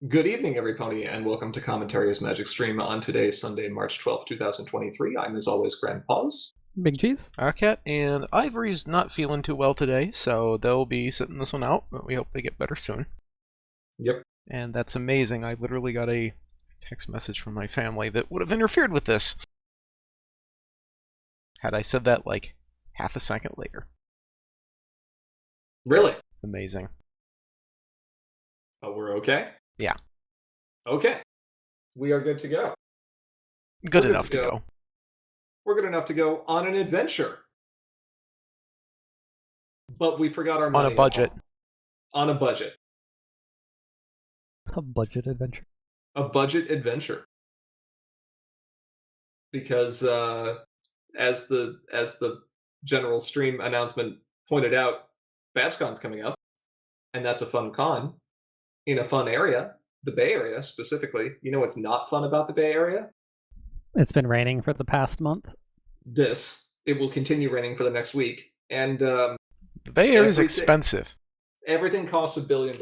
Good evening, everybody, and welcome to Commentary as Magic Stream on today's Sunday, March 12th, 2023. I'm, as always, Grandpaws. Big cheese. Arcat and Ivory's not feeling too well today, so they'll be sitting this one out, but we hope they get better soon. Yep. And that's amazing. I literally got a text message from my family that would have interfered with this had I said that like half a second later. Really? Amazing. Oh, we're okay? Yeah. Okay. We are good to go. Good enough to go. We're good enough to go on an adventure. But we forgot our money. On a budget. On a budget. A budget adventure. A budget adventure. Because as the general stream announcement pointed out, BabsCon's coming up, and that's a fun con in a fun area, the Bay Area specifically. You know what's not fun about the Bay Area? It's been raining for the past month. It will continue raining for the next week, and The Bay Area is expensive. Everything costs $1 billion.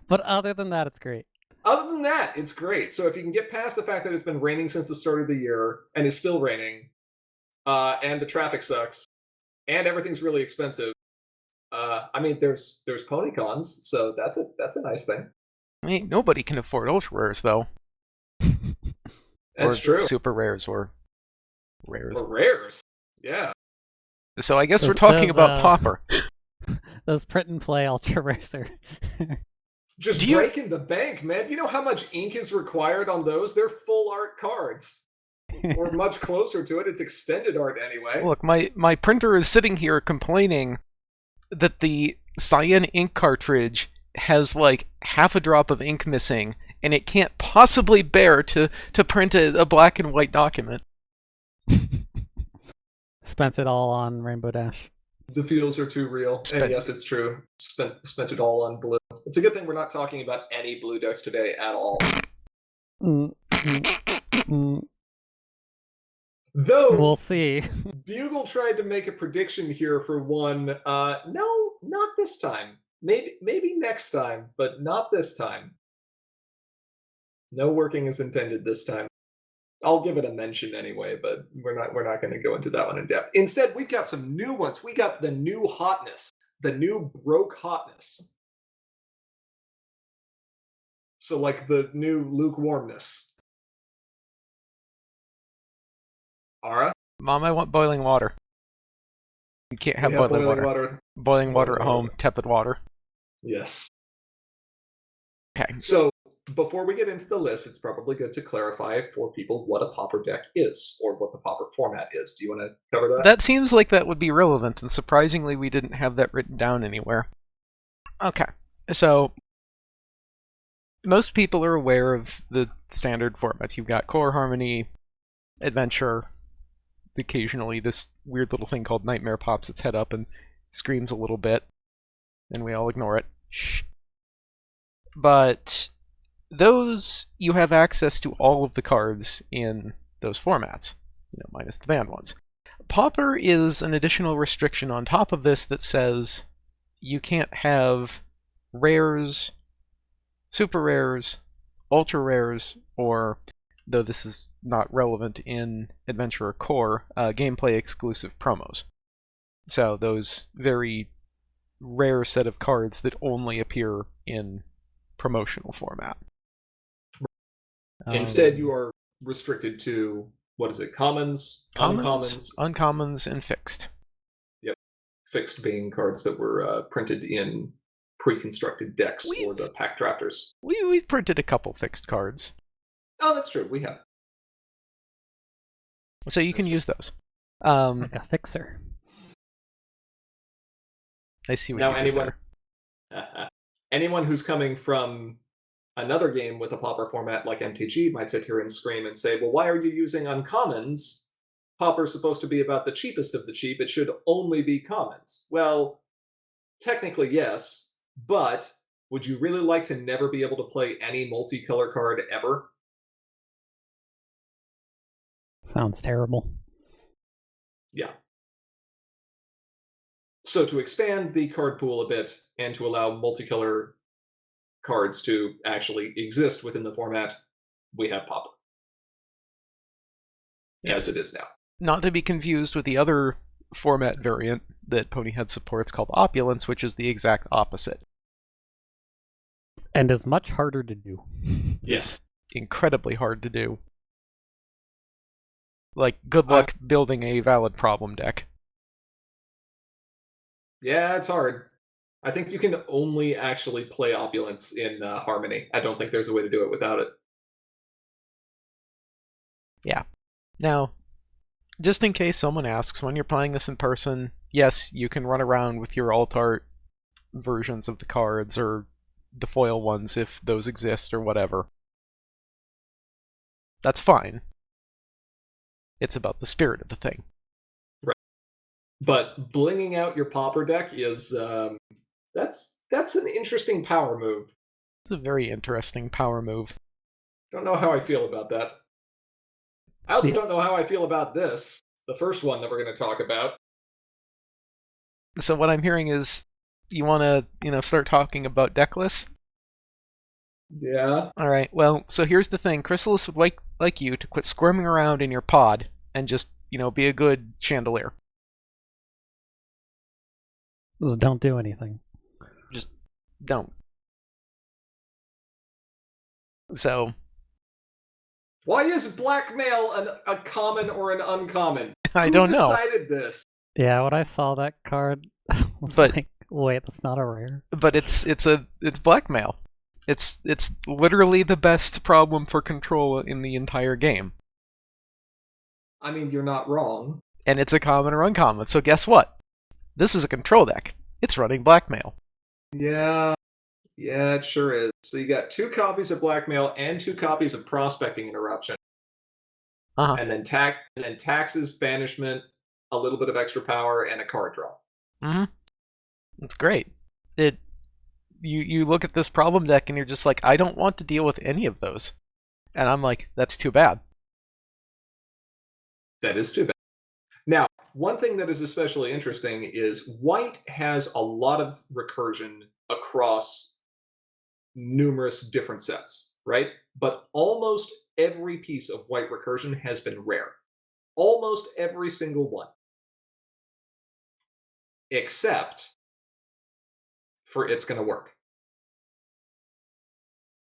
But other than that, it's great. Other than that, it's great. So if you can get past the fact that it's been raining since the start of the year, and is still raining, and the traffic sucks, and everything's really expensive, I mean, there's pony cons, so that's a nice thing. I mean, nobody can afford ultra rares though. That's or true. Super rares or rares. Or rares, yeah. So I guess we're talking about Pauper. Those print and play ultra rares are Just breaking the bank, man. Do you know how much ink is required on those? They're full art cards. Or much closer to it. It's extended art anyway. Look, my printer is sitting here complaining that the cyan ink cartridge has like half a drop of ink missing, and it can't possibly bear to print a black and white document. Spent it all on Rainbow Dash. The feels are too real. And yes, it's true. Spent it all on blue. It's a good thing we're not talking about any blue decks today at all. Though we'll see. Bugle tried to make a prediction here for one. No, not this time. Maybe next time, but not this time. No working is intended this time. I'll give it a mention anyway, but we're not going to go into that one in depth. Instead, we've got some new ones. We got the new hotness, the new broke hotness. So like the new lukewarmness. Ara? Mom, I want boiling water. You can't have boiling water. Boiling water at home, tepid water. Yes. Okay. So, before we get into the list, it's probably good to clarify for people what a Pauper deck is, or what the Pauper format is. Do you want to cover that? That seems like that would be relevant, and surprisingly we didn't have that written down anywhere. Okay, so most people are aware of the standard formats. You've got Core, Harmony, Adventure. Occasionally this weird little thing called Nightmare pops its head up and screams a little bit, and we all ignore it. Shh. But those, you have access to all of the cards in those formats, minus the banned ones. Pauper is an additional restriction on top of this that says you can't have rares, super rares, ultra rares, or, though this is not relevant in Adventure or Core, gameplay exclusive promos. So those very rare set of cards that only appear in promotional format. Instead, you are restricted to, what is it, commons, uncommons, and fixed. Yep. Fixed being cards that were printed in pre-constructed decks for the pack drafters. We've printed a couple fixed cards. Oh, that's true. We have. So you can use those. Like a fixer. I see what now, you did there. Anyone who's coming from another game with a Pauper format like MTG might sit here and scream and say, well, why are you using uncommons? Pauper's supposed to be about the cheapest of the cheap. It should only be commons. Well, technically, yes, but would you really like to never be able to play any multicolor card ever? Sounds terrible. Yeah. So to expand the card pool a bit and to allow multicolor cards to actually exist within the format, we have Pauper. As it is now. Not to be confused with the other format variant that Ponyhead supports called Opulence, which is the exact opposite. And is much harder to do. Yes. Incredibly hard to do. Like, good luck building a valid problem deck. Yeah, it's hard. I think you can only actually play Opulence in Harmony. I don't think there's a way to do it without it. Yeah. Now, just in case someone asks, when you're playing this in person, yes, you can run around with your alt-art versions of the cards, or the foil ones if those exist, or whatever. That's fine. It's about the spirit of the thing. Right. But blinging out your Pauper deck is, that's an interesting power move. It's a very interesting power move. Don't know how I feel about that. I also don't know how I feel about this, the first one that we're going to talk about. So what I'm hearing is, you want to, start talking about deck lists? Yeah. Alright, well, so here's the thing. Chrysalis would like you to quit squirming around in your pod and just, be a good chandelier. Just don't do anything. Just don't. So... Why is blackmail a common or an uncommon? I don't know. Who decided this? Yeah, when I saw that card, I was But- like, wait, that's not a rare. But it's blackmail. It's literally the best problem for control in the entire game. I mean, you're not wrong. And it's a common or uncommon, so guess what? This is a control deck. It's running blackmail. Yeah, it sure is. So you got 2 copies of blackmail and 2 copies of prospecting interruption. Uh-huh. And then taxes, banishment, a little bit of extra power, and a card draw. Mm-hmm. It's great. You look at this problem deck and you're just like, I don't want to deal with any of those. And I'm like, that's too bad. That is too bad. Now, one thing that is especially interesting is white has a lot of recursion across numerous different sets, right? But almost every piece of white recursion has been rare. Almost every single one. Except for It's Gonna Work.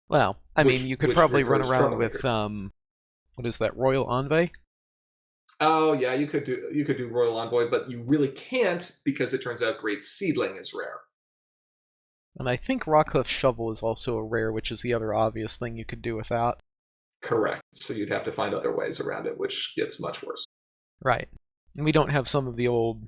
Well, I mean, you could which probably run recurs around with, Troublemaker. what is that, Royal Envoy? Oh yeah, you could do Royal Envoy, but you really can't because it turns out Great Seedling is rare. And I think Rockhoof Shovel is also a rare, which is the other obvious thing you could do with that. Correct. So you'd have to find other ways around it, which gets much worse. Right. And we don't have some of the old...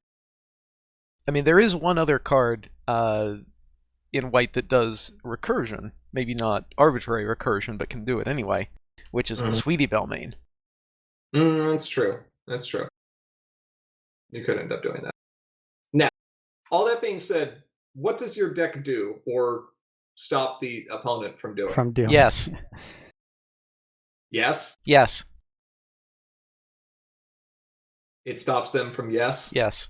I mean, there is one other card in white that does recursion. Maybe not arbitrary recursion, but can do it anyway, which is the Sweetie Belle main. That's true. That's true. You could end up doing that. Now, all that being said, what does your deck do or stop the opponent from doing? From doing. Yes. Yes? Yes. It stops them from yes? Yes.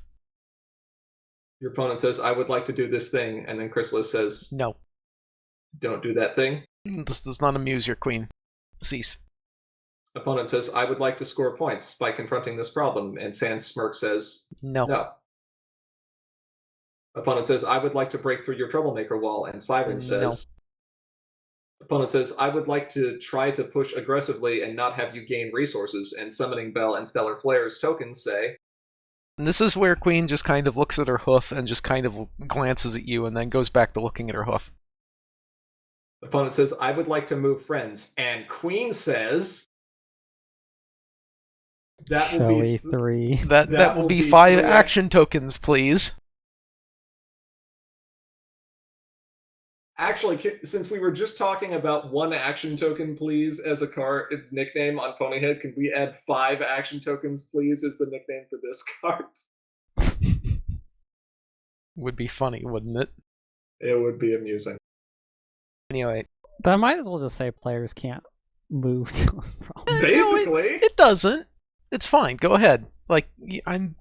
Your opponent says, I would like to do this thing, and then Chrysalis says, No. don't do that thing. This does not amuse your queen. Cease. Opponent says, I would like to score points by confronting this problem, and Sans Smirk says, No. no. Opponent says, I would like to break through your Troublemaker wall, and Siren says... Opponent says, I would like to try to push aggressively and not have you gain resources, and Summoning Bell and Stellar Flare's tokens say... And this is where Queen just kind of looks at her hoof and just kind of glances at you and then goes back to looking at her hoof. Opponent says, I would like to move friends, and Queen says... That will Showy be 3. That will be 5 3 action tokens, please. Actually, since we were just talking about 1 action token, please, as a card nickname on Ponyhead, can we add 5 action tokens, please, as the nickname for this card? Would be funny, wouldn't it? It would be amusing. Anyway, I might as well just say players can't move to this problem. Basically, it doesn't. It's fine. Go ahead. Like, I'm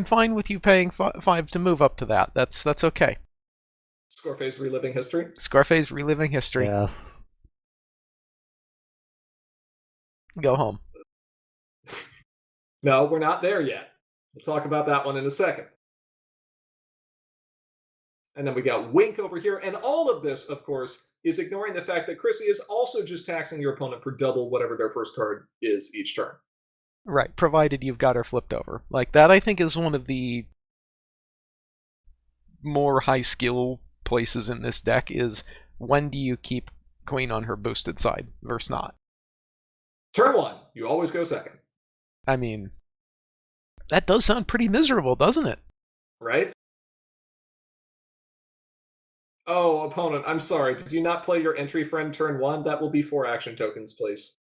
fine with you paying 5 to move up to that. That's okay. Scoreface reliving history. Scarface reliving history. Yes. Go home. No, we're not there yet. We'll talk about that one in a second. And then we got Wink over here. And all of this, of course, is ignoring the fact that Chrissy is also just taxing your opponent for double whatever their first card is each turn. Right, provided you've got her flipped over. Like, that I think is one of the more high skill places in this deck is when do you keep Queen on her boosted side versus not. Turn 1, you always go second. I mean, that does sound pretty miserable, doesn't it? Right? Oh, opponent, I'm sorry. Did you not play your entry friend turn 1? That will be 4 action tokens, please.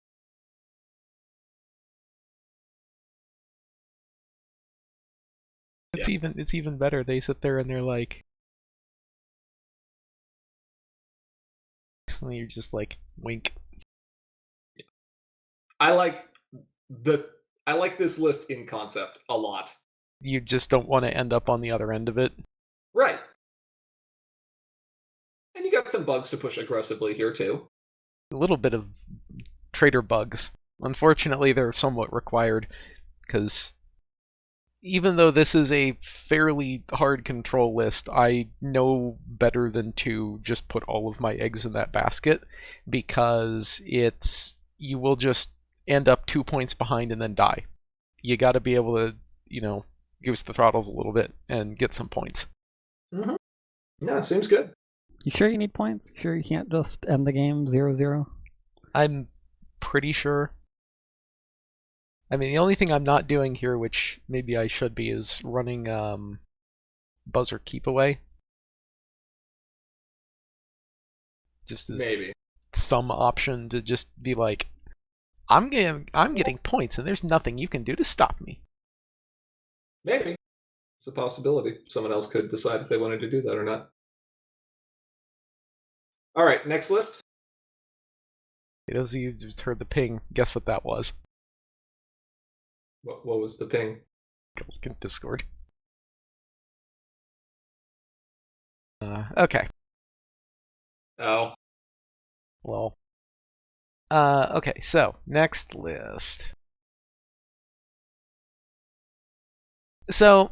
It's even better. They sit there and they're like, you're just like, wink. I like this list in concept a lot. You just don't want to end up on the other end of it. Right. And you got some bugs to push aggressively here too. A little bit of trader bugs. Unfortunately, they're somewhat required because even though this is a fairly hard control list, I know better than to just put all of my eggs in that basket, because you will just end up 2 points behind and then die. You got to be able to, give us the throttles a little bit and get some points. Mm-hmm. Yeah, seems good. You sure you need points? You sure you can't just end the game 0-0? I'm pretty sure. I mean, the only thing I'm not doing here, which maybe I should be, is running buzzer keep away. Just as maybe some option to just be like, I'm getting points, and there's nothing you can do to stop me. Maybe. It's a possibility. Someone else could decide if they wanted to do that or not. All right, next list. Those of you who just heard the ping, guess what that was? What was the ping? Go look in Discord. Okay. Oh. Well. Okay, so, next list. So,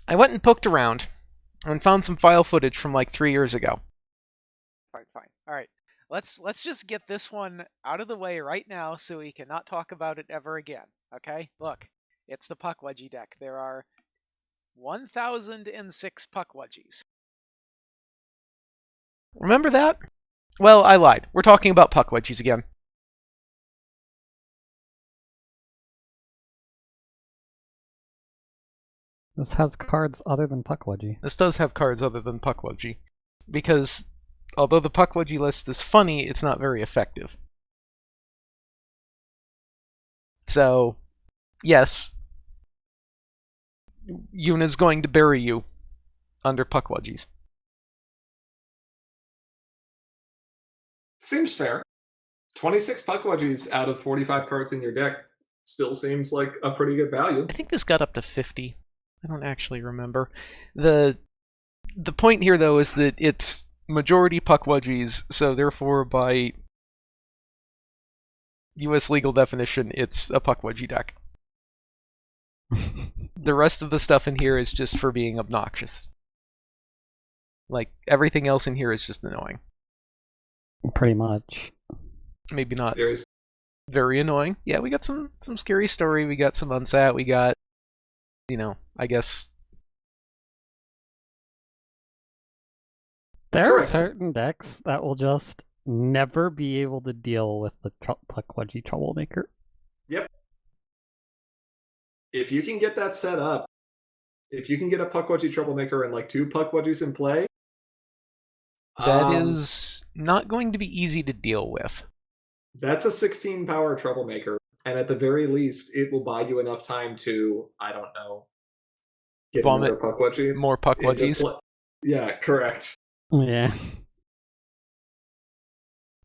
I went and poked around and found some file footage from like 3 years ago. Fine. Alright. Let's just get this one out of the way right now so we cannot talk about it ever again. Okay? Look, it's the pukwudgie deck. There are 1,006 pukwudgies. Remember that? Well, I lied. We're talking about pukwudgies again. This has cards other than pukwudgie. This does have cards other than pukwudgie, because although the pukwudgie list is funny, it's not very effective. So, yes, Yuna's going to bury you under pukwudgies. Seems fair. 26 pukwudgies out of 45 cards in your deck still seems like a pretty good value. I think this got up to 50. I don't actually remember. The point here, though, is that it's majority pukwudgies, so therefore, by US legal definition, it's a pukwudgie deck. The rest of the stuff in here is just for being obnoxious. Like, everything else in here is just annoying. Pretty much. Maybe not Serious. very annoying. Yeah, we got some scary story, we got some unsat, we got, I guess... There are Correct. certain decks that will just never be able to deal with the pukwudgie troublemaker. Yep. If you can get that set up, if you can get a pukwudgie troublemaker and like 2 pukwudgies in play, That is not going to be easy to deal with. That's a 16 power troublemaker, and at the very least, it will buy you enough time to, I don't know, get Vomit another pukwudgie. more pukwudgies. Yeah, correct. Yeah.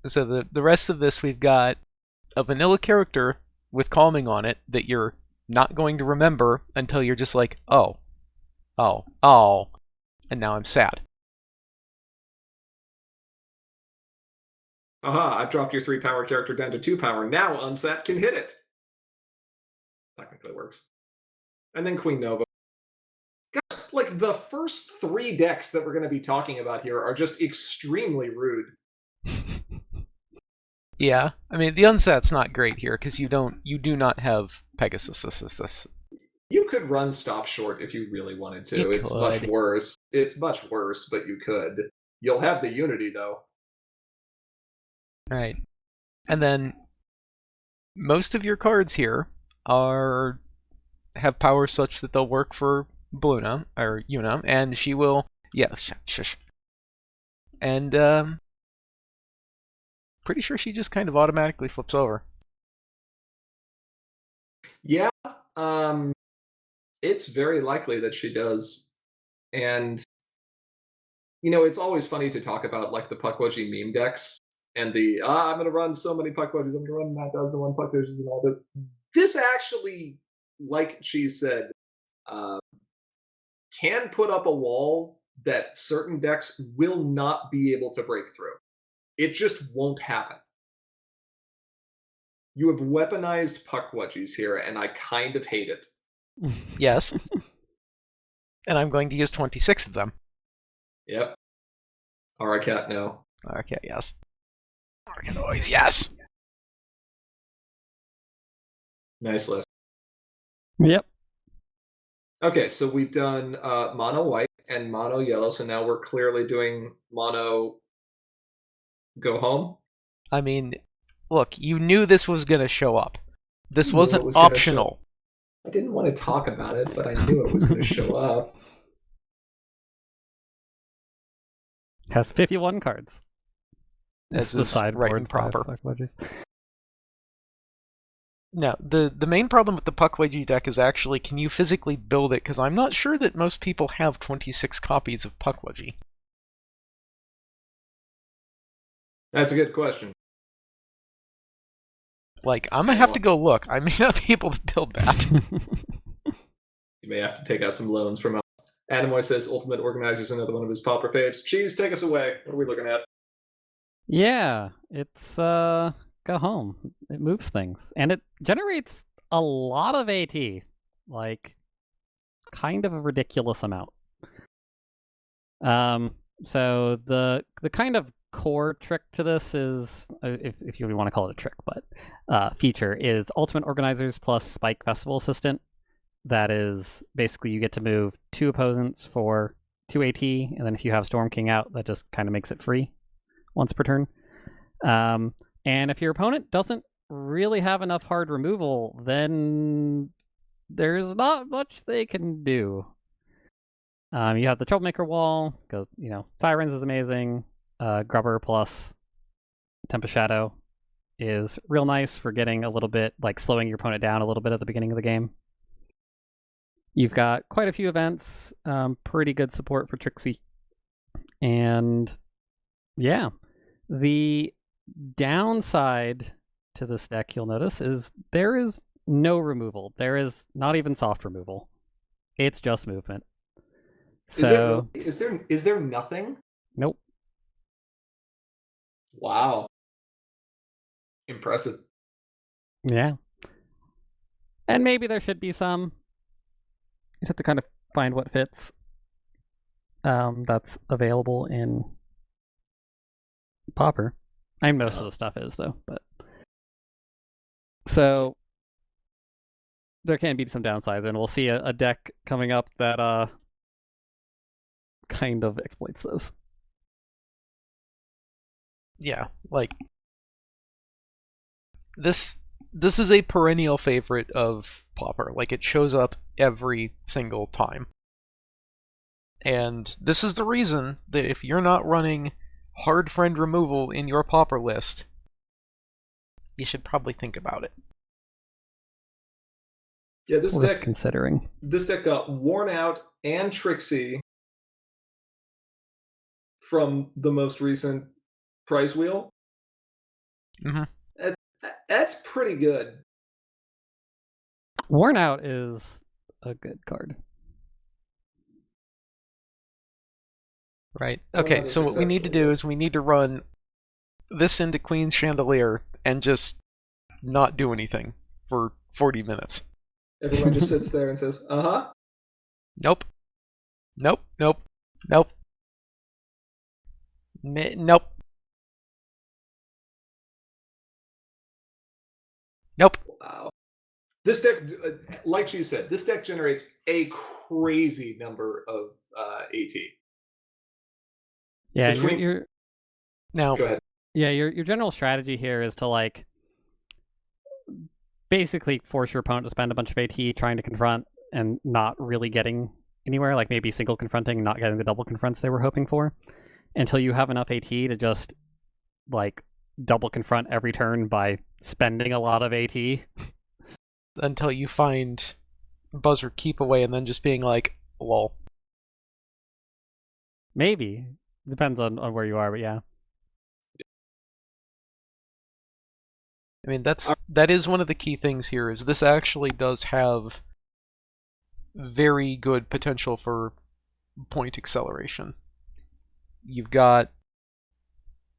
So the rest of this, we've got a vanilla character with calming on it that you're not going to remember until you're just like, oh. And and now I'm sad. Aha, I've dropped your 3 power character down to 2 power. Now Unsat can hit it. Technically works. And then Queen Nova. Gosh, like the first 3 decks that we're going to be talking about here are just extremely rude. Yeah, I mean the Unsat's not great here because you do not have Pegasus. You could run Stop Short if you really wanted to. It's much worse. It's much worse, but you could. You'll have the Unity though. Right. And then most of your cards here have powers such that they'll work for Bluna or Yuna, and she will shush. And pretty sure she just kind of automatically flips over. Yeah, it's very likely that she does. And it's always funny to talk about like the Pukwudgie meme decks and the I'm gonna run so many Pukwudgies, I'm gonna run 9,001 Pukwudgies and all that. This actually, like she said, can put up a wall that certain decks will not be able to break through. It just won't happen. You have weaponized Pukwudgies here, and I kind of hate it. Yes. And I'm going to use 26 of them. Yep. Aracat, no. Okay, yes. Aracat always, yes! Nice list. Yep. Okay, so we've done mono white and mono yellow, so now we're clearly doing mono go home. I mean, look, you knew this was going to show up. This wasn't optional. I didn't want to talk about it, but I knew it was going to show up. Has 51 cards. This the is sideboard right and proper. Pukwudgies. Now, the main problem with the Pukwudgie deck is actually, can you physically build it? Because I'm not sure that most people have 26 copies of Pukwudgie. That's a good question. Like, I'm going to have to go look. I may not be able to build that. You may have to take out some loans from us. Animoy says Ultimate Organizer's another one of his Pauper faves. Cheese, take us away. What are we looking at? Yeah, it's go home. It moves things. And it generates a lot of AT. Like, kind of a ridiculous amount. So the kind of core trick to this is, if you want to call it a trick, but feature is Ultimate Organizers plus Spike Festival Assistant. That is basically you get to move 2 opponents for 2 AT, and then if you have Storm King out, that just kind of makes it free once per turn. And if your opponent doesn't really have enough hard removal, then there's not much they can do. You have the Troublemaker wall, because, Sirens is amazing. Grubber plus Tempest Shadow is real nice for getting a little bit, like slowing your opponent down a little bit at the beginning of the game. You've got quite a few events, pretty good support for Trixie. And yeah, the downside to this deck, you'll notice, is there is no removal. There is not even soft removal. It's just movement. So is there nothing? Nope. Wow. Impressive. Yeah. And maybe there should be some. You have to kind of find what fits. That's available in Pauper. I mean, most of the stuff is, though. But so there can be some downsides, and we'll see a deck coming up that kind of exploits those. Yeah, like this is a perennial favorite of Pauper. Like, it shows up every single time. And this is the reason that if you're not running hard friend removal in your Pauper list, you should probably think about it. Yeah, this Worth deck considering. This deck got Worn Out and Trixie from the most recent prize wheel. Mm-hmm. That's pretty good. Worn Out is a good card. Right. Well, Okay, that is so what we need to exceptionally do good. is we need to run this into Queen's Chandelier and just not do anything for 40 minutes. Everyone just sits there and says, "Uh-huh." Nope. Nope. Nope. Nope. Nope. Nope. Wow. This deck, like she said, this deck generates a crazy number of AT. Yeah, and Between, Now, go ahead. yeah, your general strategy here is to like basically force your opponent to spend a bunch of AT trying to confront and not really getting anywhere, like maybe single confronting, not getting the double confronts they were hoping for, until you have enough AT to just like double confront every turn by spending a lot of AT. until you find Buzzer Keep Away and then just being like, lol. Maybe. Depends on where you are, but yeah. I mean, that is one of the key things here, is this actually does have very good potential for point acceleration. You've got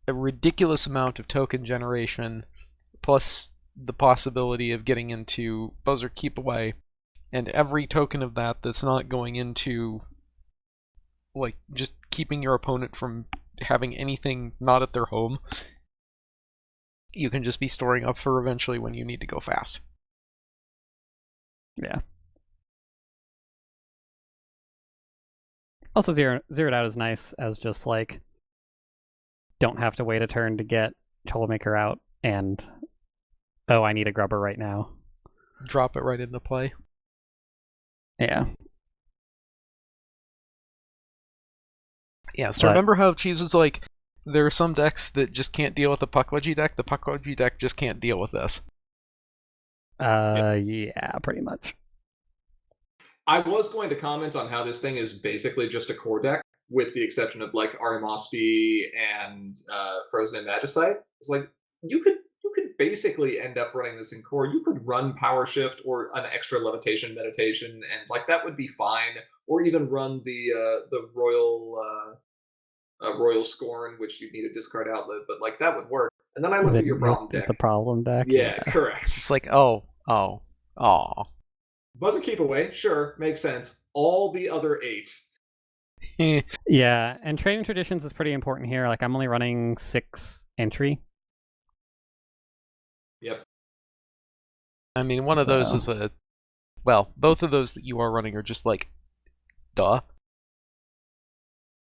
a ridiculous amount of token generation, plus the possibility of getting into Buzzer Keep Away, and every token of that that's not going into like just keeping your opponent from having anything not at their home, you can just be storing up for eventually when you need to go fast. Yeah. Also, zeroed out is nice as just like don't have to wait a turn to get Troublemaker out, and oh, I need a grubber right now. Drop it right into play. Yeah. Yeah, so remember how Chiefs is like, there are some decks that just can't deal with the Pukwudgie deck? The Pukwudgie deck just can't deal with this. Yeah, pretty much. I was going to comment on how this thing is basically just a core deck, with the exception of like Arimosby and Frozen and Magicite. It's like you could basically end up running this in core. You could run Power Shift or an extra Levitation Meditation, and like that would be fine. Or even run the Royal Scorn, which you'd need a discard outlet, but like that would work. And then I looked at your problem deck. The problem deck. Yeah, correct. It's like, oh. Buzzer Keep Away, sure, makes sense. All the other 8s. Yeah, and Trading Traditions is pretty important here. Like, I'm only running 6 entry. Yep. I mean, one of those is a... Well, both of those that you are running are just like, duh.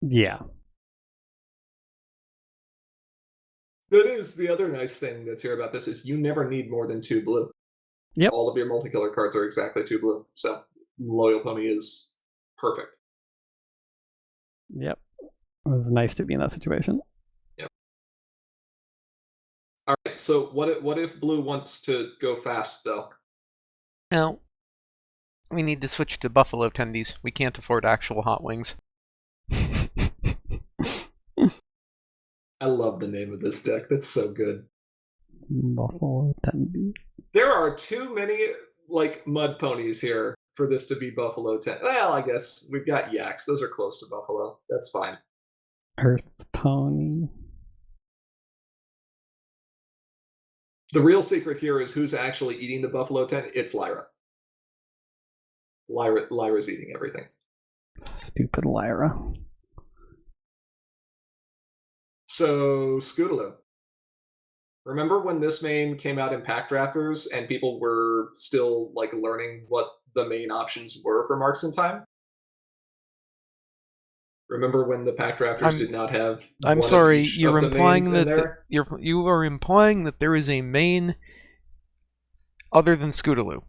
Yeah. That is the other nice thing that's here about this, is you never need more than 2 blue. Yep. All of your multicolor cards are exactly 2 blue, so Loyal Pony is perfect. Yep. It was nice to be in that situation. Yep. All right, so what if blue wants to go fast, though? Now, we need to switch to Buffalo Tendies. We can't afford actual hot wings. I love the name of this deck. That's so good. Buffalo Tendies. There are too many like mud ponies here for this to be Buffalo 10. Well, I guess we've got Yaks. Those are close to Buffalo. That's fine. Earth Pony. The real secret here is who's actually eating the Buffalo 10. It's Lyra. Lyra's eating everything. Stupid Lyra. So, Scootaloo. Remember when this main came out in pack drafters and people were still like learning what the main options were for Marks in Time? Remember when the pack drafters did not have? I'm sorry, you're implying that you are implying that there is a main other than Scootaloo,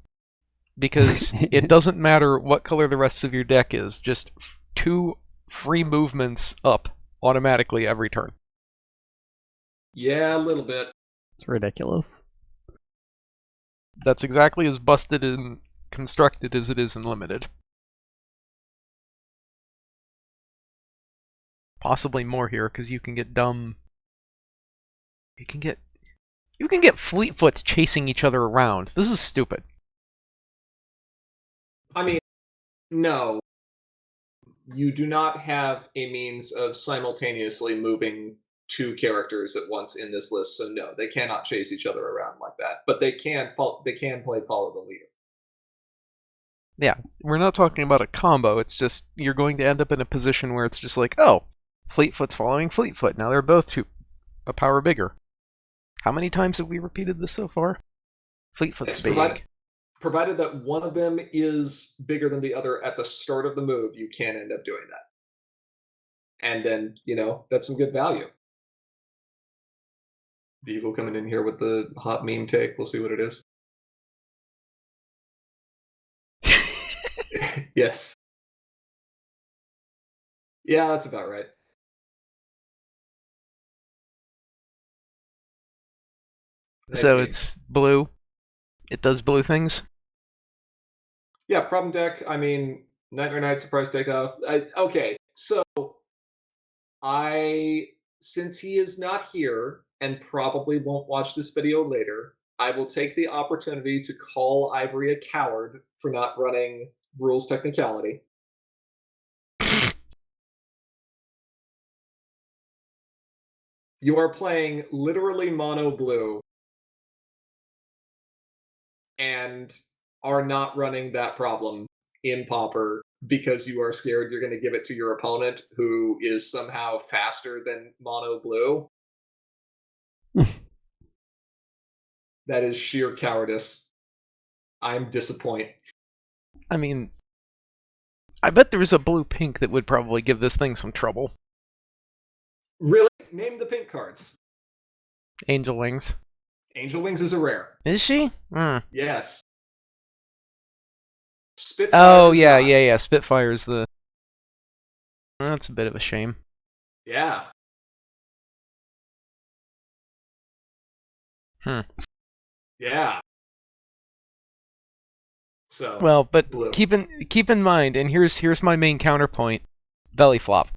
because it doesn't matter what color the rest of your deck is. Just 2 free movements up automatically every turn. Yeah, a little bit. It's ridiculous. That's exactly as busted and constructed as it is in Limited. Possibly more here, because you can get dumb. You can get Fleetfoots chasing each other around. This is stupid. I mean, no. you do not have a means of simultaneously moving two characters at once in this list, so no, they cannot chase each other around like that. But they can play follow the leader. Yeah, we're not talking about a combo. It's just you're going to end up in a position where it's just like, oh, Fleetfoot's following Fleetfoot. Now they're both a power bigger. How many times have we repeated this so far? Fleetfoot's big. Provided that one of them is bigger than the other at the start of the move, you can end up doing that. And then, that's some good value. Beagle coming in here with the hot meme take. We'll see what it is. Yes. Yeah, that's about right. Nice So game. it's blue. It does blue things. Yeah, problem deck. I mean, Nightmare Knight, Surprise Takeoff. Okay, so since he is not here and probably won't watch this video later, I will take the opportunity to call Ivory a coward for not running Rules Technicality. You are playing literally mono blue and are not running that problem in Pauper because you are scared you're going to give it to your opponent who is somehow faster than mono blue. That is sheer cowardice. I'm disappointed. I mean, I bet there was a blue-pink that would probably give this thing some trouble. Really? Name the pink cards. Angel Wings. Angel Wings is a rare. Is she? Yes. Spitfire. Oh, yeah. Spitfire's the... That's a bit of a shame. Yeah. Yeah. So. Well, but blue. keep in mind, and here's my main counterpoint: belly flop.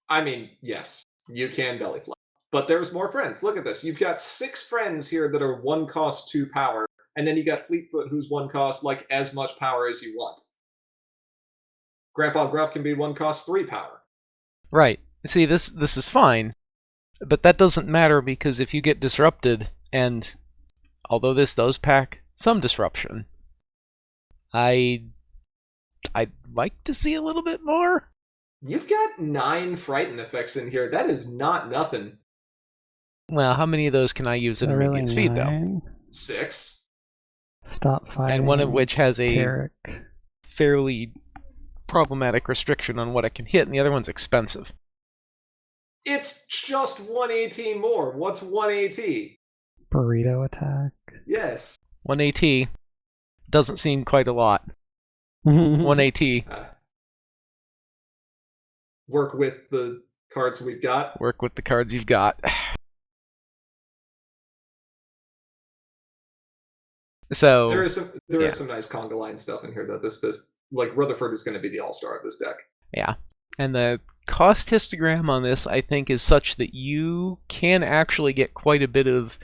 I mean, yes, you can belly flop, but there's more friends. Look at this. You've got 6 friends here that are 1 cost 2 power, and then you got Fleetfoot, who's 1 cost like as much power as you want. Grandpa Gruff can be 1 cost 3 power. Right. See, this is fine, but that doesn't matter because if you get disrupted, and although this does pack some disruption, I'd like to see a little bit more. You've got 9 frighten effects in here. That is not nothing. Well, how many of those can I use at immediate speed, though? 6. Stop fighting. And one of which has a Tarek. fairly problematic restriction on what it can hit, and the other one's expensive. It's just 1 AT more. What's 1 AT? Burrito attack. Yes. 1 AT doesn't seem quite a lot. 1 AT. Work with the cards we've got. Work with the cards you've got. So there is some nice conga line stuff in here though. This like Rutherford is going to be the all-star of this deck. Yeah. And the cost histogram on this, I think, is such that you can actually get quite a bit of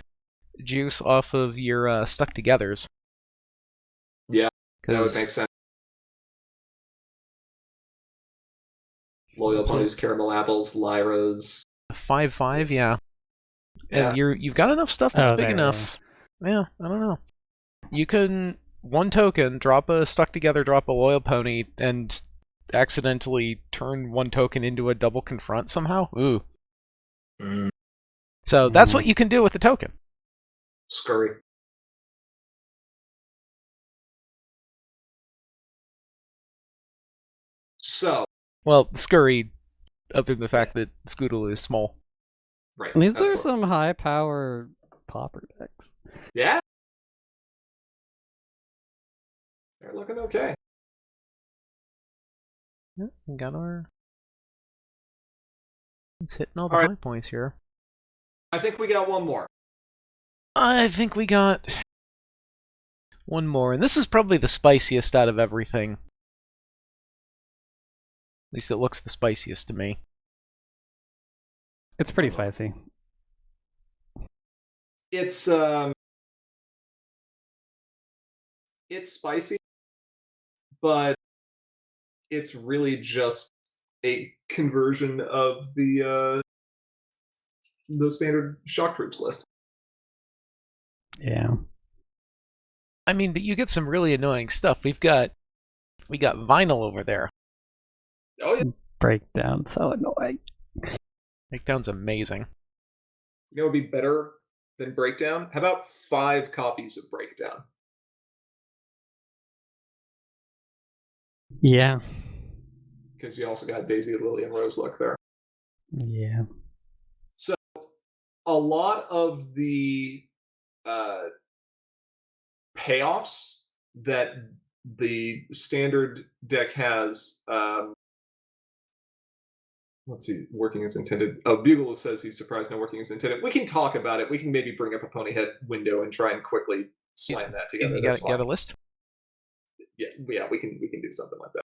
juice off of your stuck-togethers. Yeah, that would make sense. Loyal Ponies, Caramel Apples, Lyras. 5/5, yeah. And you've got enough stuff that's big enough. Yeah, I don't know. You can 1 token, drop a stuck-together, drop a Loyal Pony, and accidentally turn 1 token into a double confront somehow. Ooh. So that's what you can do with the token. Scurry. So. Well, Scurry, other than the fact that Scoodle is small. Right. These are some high-powered Pauper decks. Yeah. They're looking okay. Yeah, we got our... It's hitting all the high points here. I think we got one more. I think we got one more, and this is probably the spiciest out of everything. At least it looks the spiciest to me. It's pretty spicy. It's spicy, but it's really just a conversion of the standard shock troops list. Yeah. I mean, but you get some really annoying stuff. We got Vinyl over there. Oh yeah. Breakdown, so annoying. Breakdown's amazing. You know what would be better than Breakdown? How about 5 copies of Breakdown? Yeah. Because you also got Daisy, Lily, and Rose Luck there. Yeah. So a lot of the payoffs that the standard deck has. Let's see, working as intended. Oh, Bugle says he's surprised no working as intended. We can talk about it. We can maybe bring up a Ponyhead window and try and quickly slam that together. You That's got a fine. list? Yeah, we can do something like that.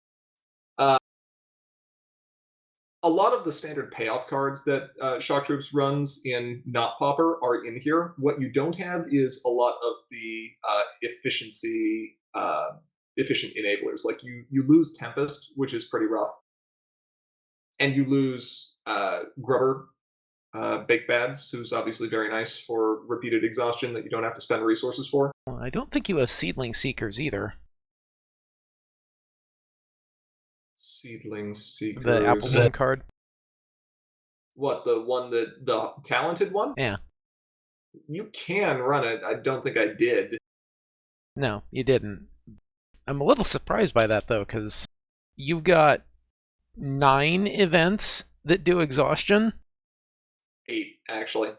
A lot of the standard payoff cards that Shock Troops runs in not Pauper are in here. What you don't have is a lot of the efficient enablers. Like you lose Tempest, which is pretty rough, and you lose Grubber, Bake Bads, who's obviously very nice for repeated exhaustion that you don't have to spend resources for. Well, I don't think you have Seedling Seekers either. Seedling Seekers. The Applebean card. What, the one that the talented one? Yeah. You can run it. I don't think I did. No, you didn't. I'm a little surprised by that though, because you've got 9 events that do exhaustion. 8, actually.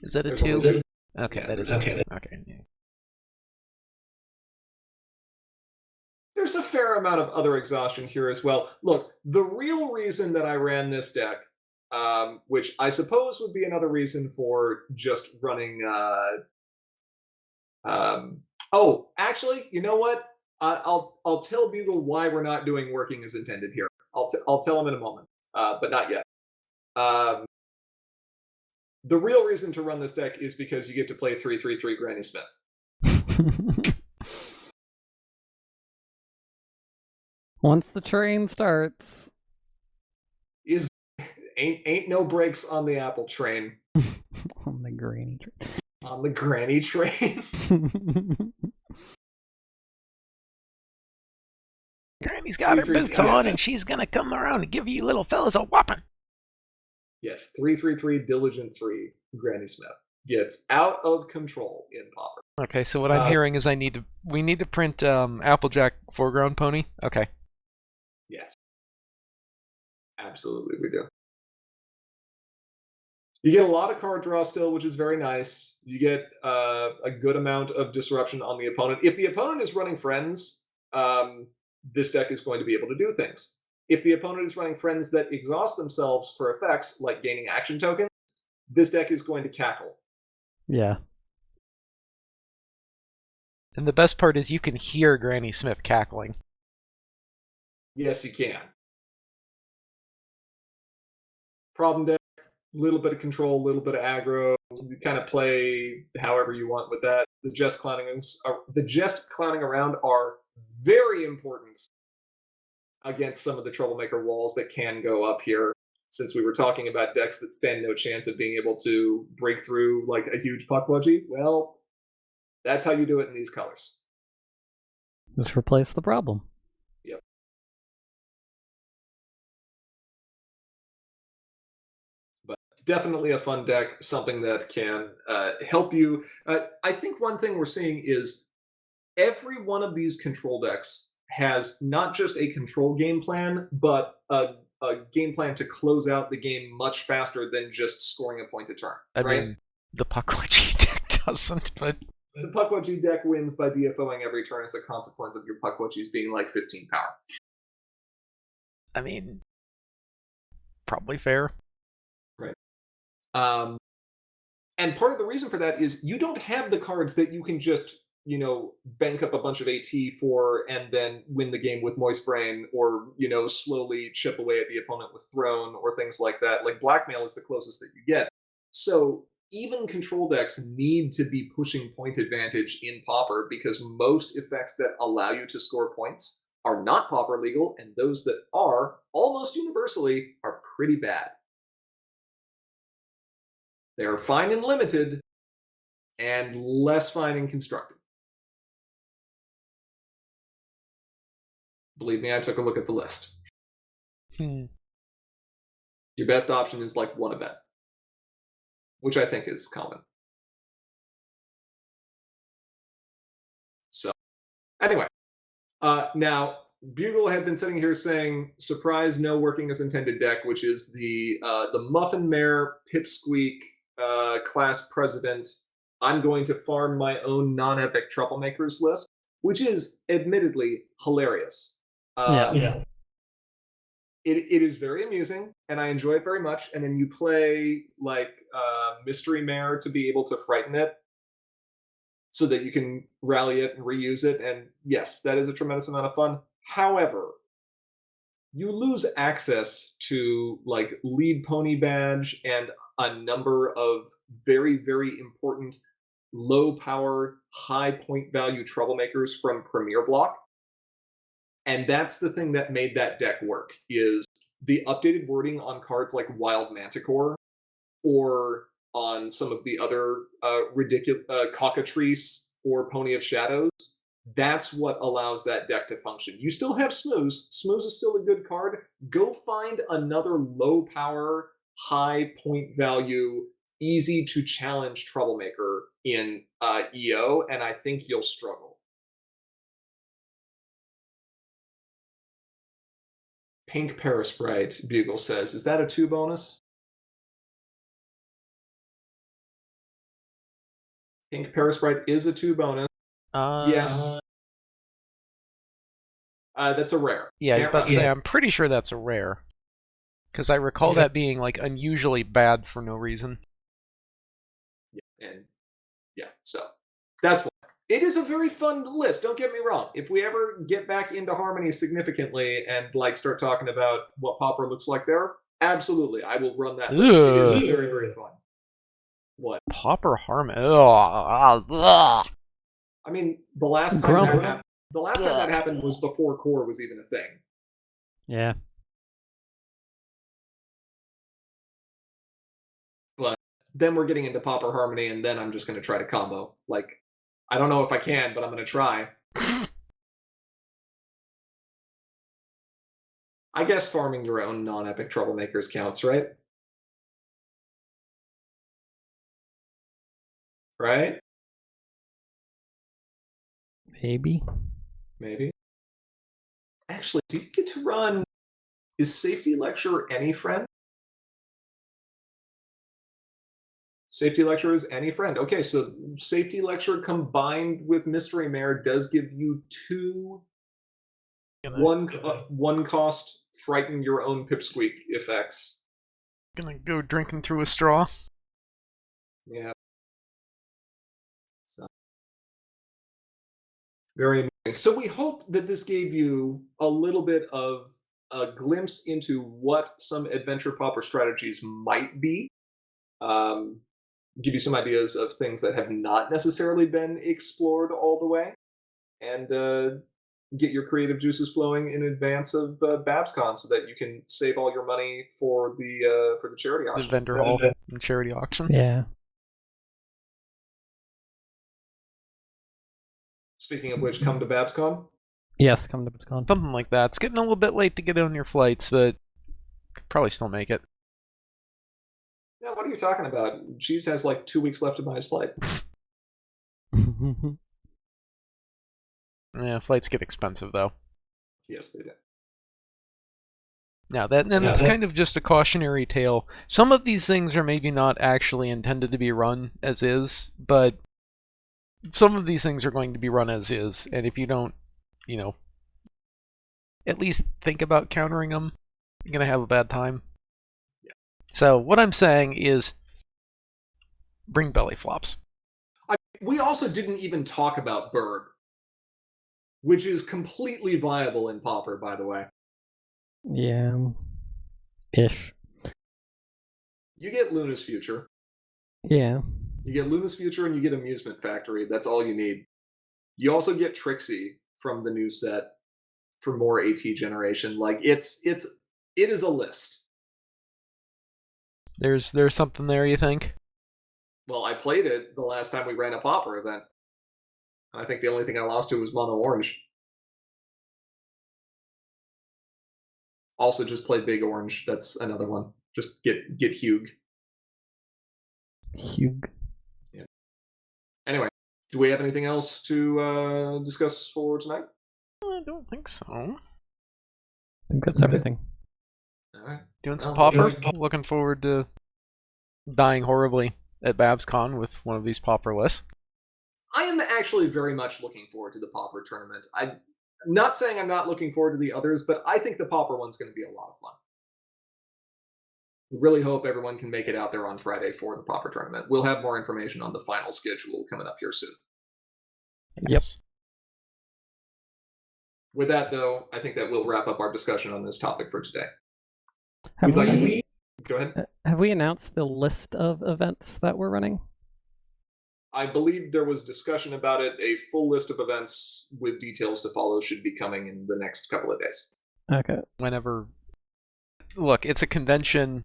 Is that a There's 2? only 2. Okay, Yeah, that is there's a 2. only Okay. Yeah. There's a fair amount of other exhaustion here as well. Look, the real reason that I ran this deck, which I suppose would be another reason for just running. Oh, actually, you know what? I'll tell Bugle why we're not doing working as intended here. I'll tell him in a moment, but not yet. The real reason to run this deck is because you get to play 3/3/3 Granny Smith. Once the train starts. Ain't no brakes on the Apple train. On the granny train. On the granny train. Granny's got her boots on, and she's gonna come around and give you little fellas a whopping. Yes, 3/3/3 Diligent 3 Granny Smith gets out of control in Pauper. Okay, so what I'm hearing is we need to print Applejack foreground pony. Okay. Yes. Absolutely, we do. You get a lot of card draw still, which is very nice. You get a good amount of disruption on the opponent. If the opponent is running friends, this deck is going to be able to do things. If the opponent is running friends that exhaust themselves for effects, like gaining action tokens, this deck is going to cackle. Yeah. And the best part is you can hear Granny Smith cackling. Yes, you can. Problem deck, little bit of control, little bit of aggro. You kind of play however you want with that. The jest clowning around are very important against some of the troublemaker walls that can go up here. Since we were talking about decks that stand no chance of being able to break through like a huge pukwudgie, well, that's how you do it in these colors. Just replace the problem. Yep. But definitely a fun deck, something that can help you. I think one thing we're seeing is every one of these control decks has not just a control game plan, but a game plan to close out the game much faster than just scoring a point a turn. I mean, the pukwudgie deck doesn't, but... The pukwudgie deck wins by DFOing every turn as a consequence of your pukwudgies being like 15 power. I mean, probably fair. Right. And part of the reason for that is you don't have the cards that you can just, bank up a bunch of AT for and then win the game with Moist Brain or, slowly chip away at the opponent with Throne or things like that. Like Blackmail is the closest that you get. So even control decks need to be pushing point advantage in Pauper because most effects that allow you to score points are not Pauper legal, and those that are, almost universally, are pretty bad. They are fine and limited, and less fine and constructed. Believe me, I took a look at the list. Your best option is like one event, which I think is common. So, anyway, now Bugle had been sitting here saying, "Surprise, no working as intended deck," which is the Muffin Mare Pipsqueak class president. I'm going to farm my own non-epic troublemakers list, which is admittedly hilarious. It is very amusing, and I enjoy it very much. And then you play like Mystery Mare to be able to frighten it, so that you can rally it and reuse it. And yes, that is a tremendous amount of fun. However, you lose access to like lead pony badge and a number of very, very important low power, high point value troublemakers from Premier Block. And that's the thing that made that deck work, is the updated wording on cards like Wild Manticore, or on some of the other ridiculous Cockatrice or Pony of Shadows. That's what allows that deck to function. You still have Smooze. Smooze is still a good card. Go find another low power, high point value, easy to challenge troublemaker in EO, and I think you'll struggle. Pink Parasprite, Bugle says. Is that a 2 bonus? Pink Parasprite is a 2 bonus. Yes. That's a rare. Yeah, I was about to say, I'm pretty sure that's a rare. Because I recall that being like unusually bad for no reason. Yeah, and so that's why. It is a very fun list, don't get me wrong. If we ever get back into Harmony significantly and like start talking about what Pauper looks like there, absolutely, I will run that list. It is very, very fun. What? Pauper Harmony. I mean, the last time that happened was before Core was even a thing. Yeah. But then we're getting into Pauper Harmony, and then I'm just going to try to combo. Like, I don't know if I can, but I'm going to try. I guess farming your own non-epic troublemakers counts, right? Right? Maybe. Actually, do you get to run... Is Safety Lecture any friend? Safety Lecture is any friend. Okay, so Safety Lecture combined with Mystery Mare does give you 2 one cost frighten your own Pipsqueak effects. Gonna go drinking through a straw. Yeah. So very amazing. So we hope that this gave you a little bit of a glimpse into what some adventure Pauper strategies might be. Give you some ideas of things that have not necessarily been explored all the way, and get your creative juices flowing in advance of BabsCon, so that you can save all your money for the charity auction. The vendor hall and charity auction. Yeah. Speaking of which, come to BabsCon. Yes, come to BabsCon. Something like that. It's getting a little bit late to get on your flights, but could probably still make it. Yeah, what are you talking about? Cheese has like 2 weeks left to buy his flight. Yeah, flights get expensive though. Yes, they do. Now that's kind of just a cautionary tale. Some of these things are maybe not actually intended to be run as is, but some of these things are going to be run as is, and if you don't, at least think about countering them, you're gonna have a bad time. Yeah. So what I'm saying is, bring belly flops. We also didn't even talk about Berg, which is completely viable in Pauper, by the way. Yeah. Ish. You get Luna's Future. Yeah. You get Luna's Future and you get Amusement Factory. That's all you need. You also get Trixie from the new set for more AT generation. Like it is a list. There's something there, you think? Well, I played it the last time we ran a Pauper event. And I think the only thing I lost to was Mono Orange. Also just played Big Orange. That's another one. Just get Hugh. Hugh. Yeah. Anyway, do we have anything else to discuss for tonight? I don't think so. I think that's everything. All right. Doing some Well, Pauper. Looking forward to dying horribly at BabsCon with one of these Pauper lists. I am actually very much looking forward to the Pauper tournament. I'm not saying I'm not looking forward to the others, but I think the Pauper one's going to be a lot of fun. Really hope everyone can make it out there on Friday for the Pauper tournament. We'll have more information on the final schedule coming up here soon. Yes. With that, though, I think that we'll wrap up our discussion on this topic for today. Have We'd like we, to go ahead. have we announced the list of events that we're running? I believe there was discussion about it. A full list of events with details to follow should be coming in the next couple of days. Okay. Whenever. Look, it's a convention.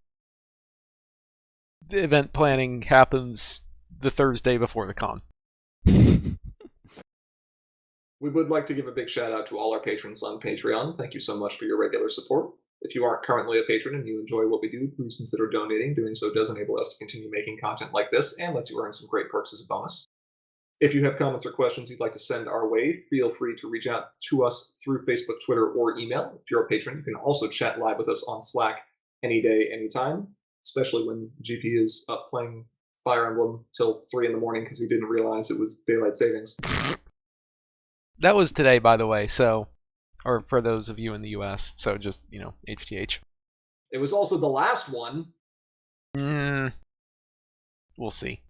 The event planning happens the Thursday before the con. We would like to give a big shout out to all our patrons on Patreon. Thank you so much for your regular support. If you aren't currently a patron and you enjoy what we do, please consider donating. Doing so does enable us to continue making content like this and lets you earn some great perks as a bonus. If you have comments or questions you'd like to send our way, feel free to reach out to us through Facebook, Twitter, or email. If you're a patron, you can also chat live with us on Slack any day, anytime, especially when GP is up playing Fire Emblem till 3 in the morning because he didn't realize it was daylight savings. That was today, by the way, so. Or for those of you in the US, so just, HTH. It was also the last one. We'll see.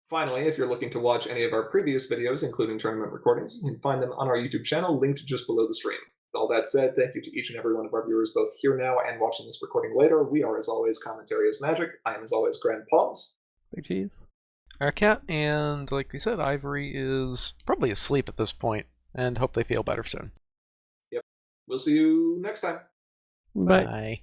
Finally, if you're looking to watch any of our previous videos, including tournament recordings, you can find them on our YouTube channel, linked just below the stream. With all that said, thank you to each and every one of our viewers, both here now and watching this recording later. We are, as always, Commentary is Magic. I am, as always, Grand Paws. Big cheese. Our cat, and like we said, Ivory is probably asleep at this point, and hope they feel better soon. Yep. We'll see you next time. Bye. Bye.